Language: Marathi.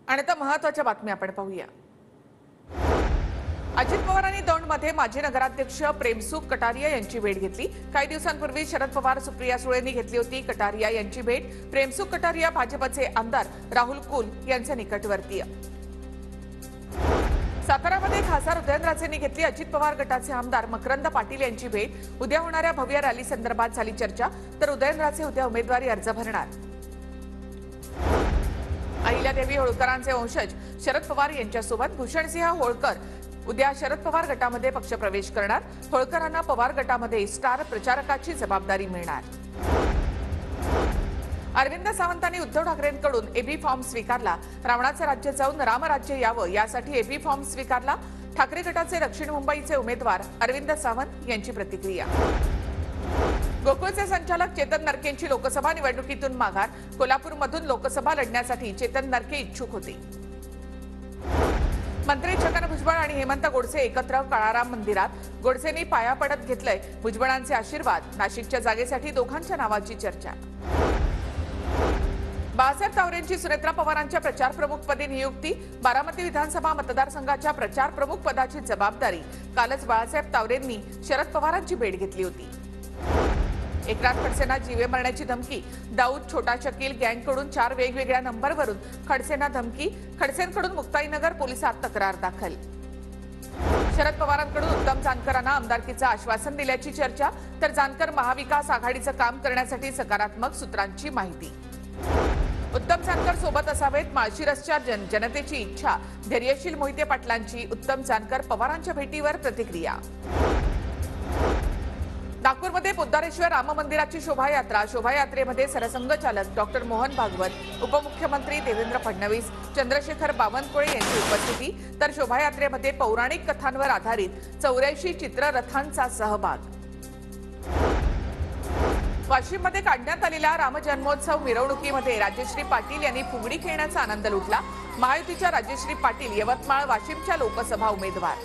आणि आता महत्त्वाच्या बातम्या आपण पाहूया। अजित पवारांनी दौंडमध्ये माजी नगराध्यक्ष प्रेमसुख कटारिया यांची भेट घेतली। काही दिवसांपूर्वी शरद पवार सुप्रिया सुळेंनी घेतली होती कटारिया यांची भेट। प्रेमसुख कटारिया भाजपचे आमदार राहुल कुल यांचे निकटवर्तीय। सातारामध्ये खासदार उदयनराजेंनी घेतली अजित पवार गटाचे आमदार मकरंद पाटील यांची भेट। उद्या होणाऱ्या भव्य रॅली संदर्भात झाली चर्चा, तर उदयनराजे उद्या उमेदवारी अर्ज भरणार। अहिल्यादेवी होळकरांचे वंशज शरद पवार यांच्यासोबत भूषणसिंह होळकर उद्या शरद पवार गटामध्ये पक्षप्रवेश करणार। होळकरांना पवार गटामध्ये स्टार प्रचारकाची जबाबदारी मिळणार। अरविंद सावंतांनी उद्धव ठाकरेंकडून एबी फॉर्म स्वीकारला। रावणाचे राज्य जाऊन रामराज्य यावं यासाठी एबी फॉर्म स्वीकारला। ठाकरे गटाचे दक्षिण मुंबईचे उमेदवार अरविंद सावंत यांची प्रतिक्रिया। गोकुळचे संचालक चेतन नरकेंची लोकसभा निवडणुकीतून माघार। कोल्हापूरमधून लोकसभा लढण्यासाठी चेतन नरके इच्छुक होते। मंत्री छगन भुजबळ आणि हेमंत गोडसे एकत्र काळाराम मंदिरात। गोडसेंनी पाया पडत घेतलंय भुजबळांचे आशीर्वाद। नाशिकच्या जागेसाठी दोघांच्या नावाची चर्चा। बाळासाहेब तावरेंची सुनेत्रा पवारांच्या प्रचार प्रमुखपदी नियुक्ती। बारामती विधानसभा मतदारसंघाच्या प्रचार प्रमुख पदाची जबाबदारी कालच बाळासाहेब तावरेंनी शरद पवारांची भेट घेतली होती। एकनाथ खडसेंना जीवे मारण्याची धमकी। दाऊद छोटा शकील गँगकडून 4 वेगवेगळ्या नंबरवरून खडसेंना धमकी। खडसेंकडून मुक्ताईनगर पोलिसात तक्रार दाखल। शरद पवारांकडून उत्तम जानकरांना आमदारकीचं आश्वासन दिल्याची चर्चा, तर जानकर महाविकास आघाडीचं काम करण्यासाठी सकारात्मक सूत्रांची माहिती। उत्तम जानकर सोबत असावेत माळशिरसच्या जनतेची इच्छा। धैर्यशील मोहिते पाटलांची उत्तम जानकर पवारांच्या भेटीवर प्रतिक्रिया। नागपूरमध्ये पोद्दारेश्वर राम मंदिराची शोभायात्रा। शोभायात्रेमध्ये सरसंघचालक डॉक्टर मोहन भागवत, उपमुख्यमंत्री देवेंद्र फडणवीस, चंद्रशेखर बावनकुळे यांची उपस्थिती, तर शोभायात्रेमध्ये पौराणिक कथांवर आधारित 84 चित्ररथांचा सहभाग। वाशिममध्ये काढण्यात आलेल्या रामजन्मोत्सव मिरवणुकीमध्ये राजश्री पाटील यांनी फुगडी खेळण्याचा आनंद लुटला। महायुतीच्या राजश्री पाटील यवतमाळ वाशिमच्या लोकसभा उमेदवार।